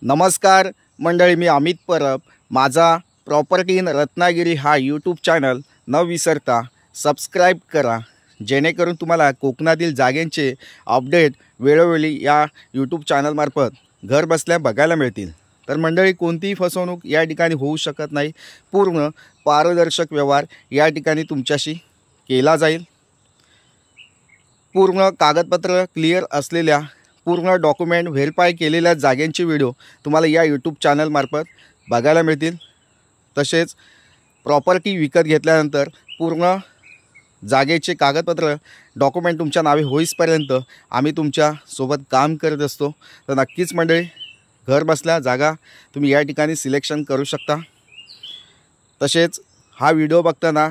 नमस्कार मंडळी, मी अमित परब. माझा प्रॉपर्टी इन रत्नागिरी हा यूट्यूब चॅनल न विसरता सबस्क्राईब करा, जेणेकरून तुम्हाला कोकणातील जागांचे अपडेट वेळोवेळी या यूट्यूब चॅनलमार्फत घर बसल्या बघायला मिळतील. तर मंडळी, कोणतीही फसवणूक या ठिकाणी होऊ शकत नाही. पूर्ण पारदर्शक व्यवहार या ठिकाणी तुमच्याशी केला जाईल. पूर्ण कागदपत्र क्लिअर असलेल्या, पूर्ण डॉक्युमेंट व्हेरीफाय केलेल्या जागांचे व्हिडिओ तुम्हाला या यूट्यूब चॅनलमार्फत बघायला मिळतील. तसेच प्रॉपर्टी विकत घेतल्यानंतर पूर्ण जागेचे कागदपत्र डॉक्युमेंट तुमच्या नावे होईसपर्यंत आम्ही तुमच्यासोबत काम करत असतो. तर नक्कीच मंडळी, घर बसल्या जागा तुम्ही या ठिकाणी सिलेक्शन करू शकता. तसेच हा व्हिडिओ बघताना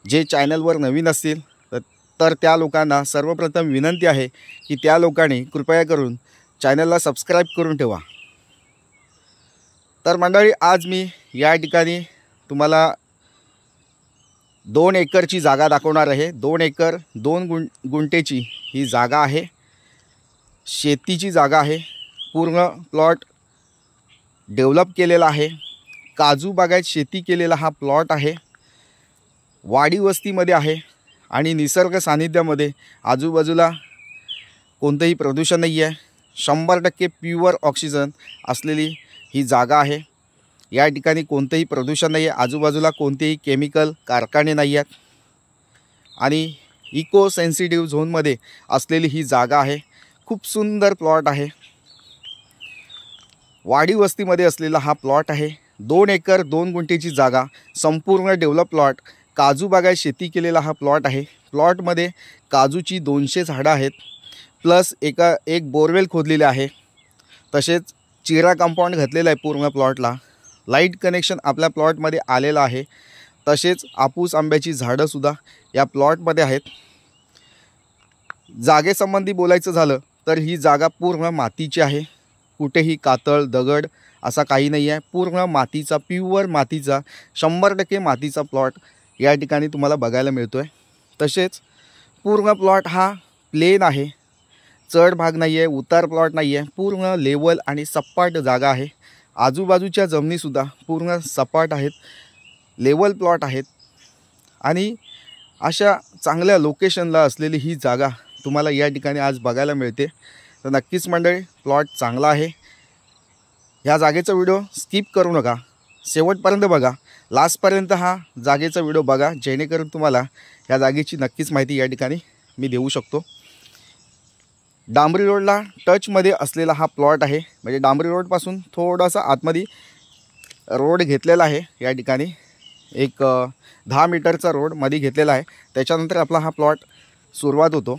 जे चॅनलवर नवीन असतील तर त्या लोकांना सर्वप्रथम विनंती आहे की त्या लोकांनी कृपया करून चॅनलला सबस्क्राईब करून ठेवा. तर मंडळी, आज मी या ठिकाणी तुम्हाला 2 एकरची जागा दाखवणार आहे. 2 एकर 2 गुंठेची ही जागा आहे. शेतीची जागा आहे. पूर्ण प्लॉट डेव्हलप केलेला आहे. काजू बागायत शेती केलेला हा प्लॉट आहे. वाडी वस्तीमध्ये आहे आणि निसर्ग सानिध्यामध्ये. आजूबाजूला कोणतंही प्रदूषण नाही आहे. 100% प्युअर ऑक्सिजन असलेली ही जागा आहे. या ठिकाणी कोणतंही प्रदूषण नाही आहे. आजूबाजूला कोणतेही केमिकल कारखाने नाही आहेत आणि इको सेन्सिटिव्ह झोनमध्ये असलेली ही जागा आहे. खूप सुंदर प्लॉट आहे. वाडी वस्तीमध्ये असलेला हा प्लॉट आहे. 2 एकर 2 गुंठेची जागा, संपूर्ण डेव्हलप प्लॉट. काजू बागायत शेती केलेला हा प्लॉट आहे. प्लॉटमध्ये काजूची 200 झाडं आहेत, प्लस एक बोरवेल खोदलेले आहे. तसेच चिरा कंपाऊंड घातलेला आहे पूर्ण प्लॉटला. लाईट कनेक्शन आपल्या प्लॉटमध्ये आलेलं आहे. तसेच आपूस आंब्याची झाडंसुद्धा या प्लॉटमध्ये आहेत. जागेसंबंधी बोलायचं झालं तर ही जागा पूर्ण मातीची आहे. कुठेही कातळ दगड असा काही नाही आहे. पूर्ण मातीचा, प्युअर मातीचा, 100% मातीचा प्लॉट या ठिकाणी तुम्हाला बघायला मिळतो आहे. तसेच पूर्ण प्लॉट हा प्लेन आहे. चढ भाग नाही आहे, उतार प्लॉट नाही आहे. पूर्ण लेवल आणि सपाट जागा आहे. आजूबाजूच्या जमिनीसुद्धा पूर्ण सपाट आहेत, लेवल प्लॉट आहेत आणि अशा चांगल्या लोकेशनला असलेली ही जागा तुम्हाला या ठिकाणी आज बघायला मिळते. तर नक्कीच मंडळी, प्लॉट चांगला आहे. ह्या जागेचा व्हिडिओ स्किप करू नका, शेवटपर्यंत बघा. लास्टपर्यंत हा जागेचा व्हिडिओ बघा, जेणेकरून तुम्हाला ह्या जागेची नक्कीच माहिती या ठिकाणी मी देऊ शकतो. डांबरी रोडला टचमध्ये असलेला हा प्लॉट आहे. म्हणजे डांबरी रोडपासून थोडासा आतमध्ये रोड घेतलेला आहे. या ठिकाणी एक 10 मीटरचा रोड मध्ये घेतलेला आहे. त्याच्यानंतर आपला हा प्लॉट सुरुवात होतो.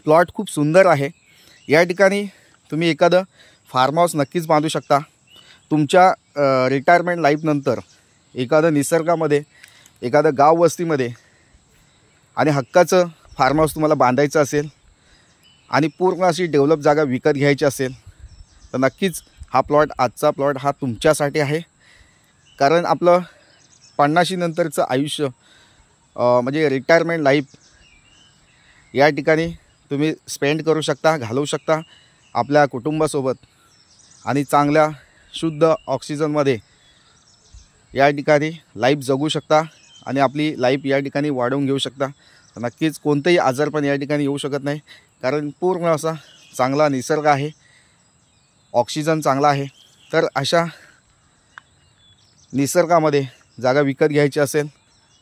प्लॉट खूप सुंदर आहे. या ठिकाणी तुम्ही एखादं फार्म हाऊस नक्कीच बांधू शकता. तुमच्या रिटायरमेंट लाईफनंतर एखादं निसर्गामध्ये, एखादं गाव वस्तीमध्ये आणि हक्काचं फार्म हाऊस तुम्हाला बांधायचं असेल आणि पूर्ण अशी डेव्हलप जागा विकत घ्यायची असेल तर नक्कीच हा प्लॉट, आजचा प्लॉट हा तुमच्यासाठी आहे. कारण आपलं 50शी नंतरचं आयुष्य म्हणजे रिटायरमेंट लाईफ या ठिकाणी तुम्ही स्पेंड करू शकता, घालवू शकता आपल्या कुटुंबासोबत आणि चांगल्या शुद्ध ऑक्सिजनमध्ये या ठिकाणी लाईफ जगू शकता आणि आपली लाईफ या ठिकाणी वाढवून घेऊ शकता. नक्कीच कोणतेही आजारपण या ठिकाणी येऊ शकत नाही, कारण पूर्ण असा चांगला निसर्ग आहे, ऑक्सिजन चांगला आहे. तर अशा निसर्गामध्ये जागा विकत घ्यायची असेल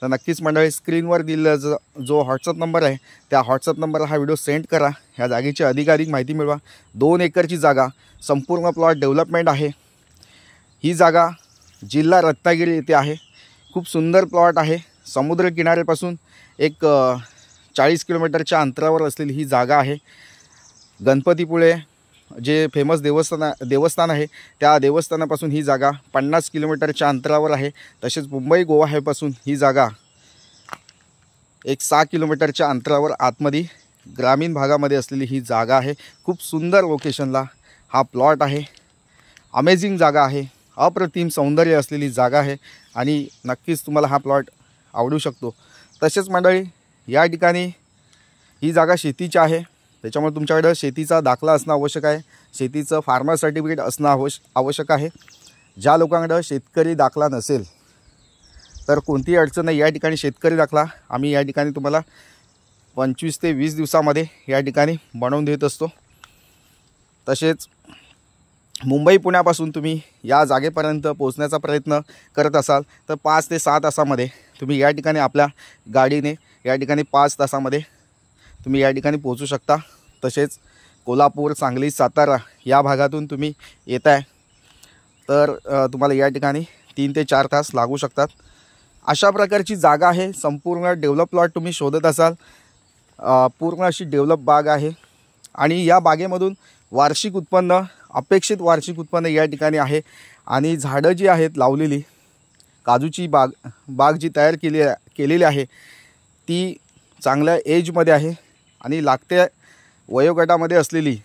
तर नक्कीच मंडळी, स्क्रीनवर दिलेला जो व्हॉट्सअप नंबर आहे त्या व्हॉट्सअप नंबरला हा व्हिडिओ सेंड करा. ह्या जागेची अधिकाधिक माहिती मिळवा. 2 एकरची जागा, संपूर्ण प्लॉट डेव्हलपमेंट आहे. ही जागा जिल्हा रत्नागिरी येथे आहे. खूप सुंदर प्लॉट आहे. समुद्र किनाऱ्यापासून एक 40 किलोमीटरच्या अंतरावर असलेली ही जागा आहे. गणपतीपुळे जे फेमस देवस्थान आहे त्या देवस्थानापासून ही जागा 50 किलोमीटरच्या अंतरावर आहे. तसेच मुंबई गोवा हायपासून ही जागा एक 6 किलोमीटरच्या अंतरावर आतमध्ये ग्रामीण भागामध्ये असलेली ही जागा आहे. खूप सुंदर लोकेशनला हा प्लॉट आहे. अमेझिंग जागा आहे. अप्रतिम सौंदर्य असलेली जागा आहे आणि नक्कीच तुम्हाला हा प्लॉट आवडू शकतो. तसेच मंडळी, या ठिकाणी ही जागा शेतीची आहे. त्याच्यामुळे तुमच्याकडं शेतीचा दाखला असणं आवश्यक आहे, शेतीचं फार्मर सर्टिफिकेट असणं आवश्यक आहे. ज्या लोकांकडं शेतकरी दाखला नसेल तर कोणतीही अडचण नाही. या ठिकाणी शेतकरी दाखला आम्ही या ठिकाणी तुम्हाला 25 ते 20 दिवसामध्ये या ठिकाणी बनवून देत असतो. तसेच मुंबई पुण्यापासून तुम्ही या जागेपर्यंत पोहोचण्याचा प्रयत्न करत असाल तर 5 ते 6 तासामध्ये तुम्ही या ठिकाणी आपल्या गाडीने या ठिकाणी 5 तासामध्ये तुम्ही या ठिकाणी पोहोचू शकता. तसेच कोल्हापूर, सांगली, सातारा या भागातून तुम्ही येत आहे तर तुम्हाला या ठिकाणी 3 ते 4 तास लागू शकतात. अशा प्रकारची जागा आहे. संपूर्ण डेव्हलप प्लॉट तुम्ही शोधत असाल, पूर्ण अशी डेव्हलप बाग आहे आणि या बागेमधून वार्षिक उत्पन्न, अपेक्षित वार्षिक उत्पन्न या ठिकाणी आहे. आणि झाडं जी आहेत लावलेली, काजूची बाग जी तयार केलेली आहे ती चांगल्या एजमध्ये आहे आणि लागत्या वयोगटामध्ये असलेली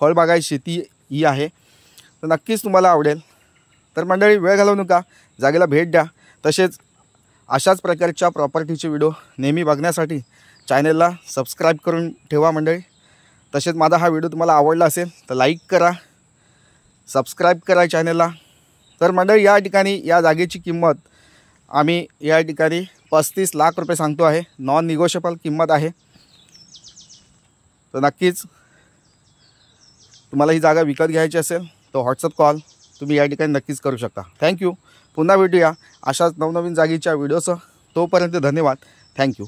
फळबागायत शेती ही आहे. तर नक्कीच तुम्हाला आवडेल. तर मंडळी, वेळ घालवू नका, जागेला भेट द्या. तसेच अशाच प्रकारच्या प्रॉपर्टीचे व्हिडिओ नेहमी बघण्यासाठी चॅनलला सबस्क्राईब करून ठेवा मंडळी. तसेच माझा हा व्हिडिओ तुम्हाला आवडला असेल तर लाईक करा, सबस्क्राईब करा चॅनलला. तर मंडळी, या ठिकाणी या जागेची किंमत आम्ही या ठिकाणी 35 लाख रुपये सांगतो आहे. नॉन निगोशिएबल किंमत आहे. तर नक्कीच तुम्हाला ही जागा विकत घ्यायची असेल तर व्हॉट्सअप कॉल तुम्ही या ठिकाणी नक्कीच करू शकता. थँक्यू. पुन्हा भेटूया अशाच नवनवीन जागेच्या व्हिडिओसह. तोपर्यंत धन्यवाद. थँक्यू.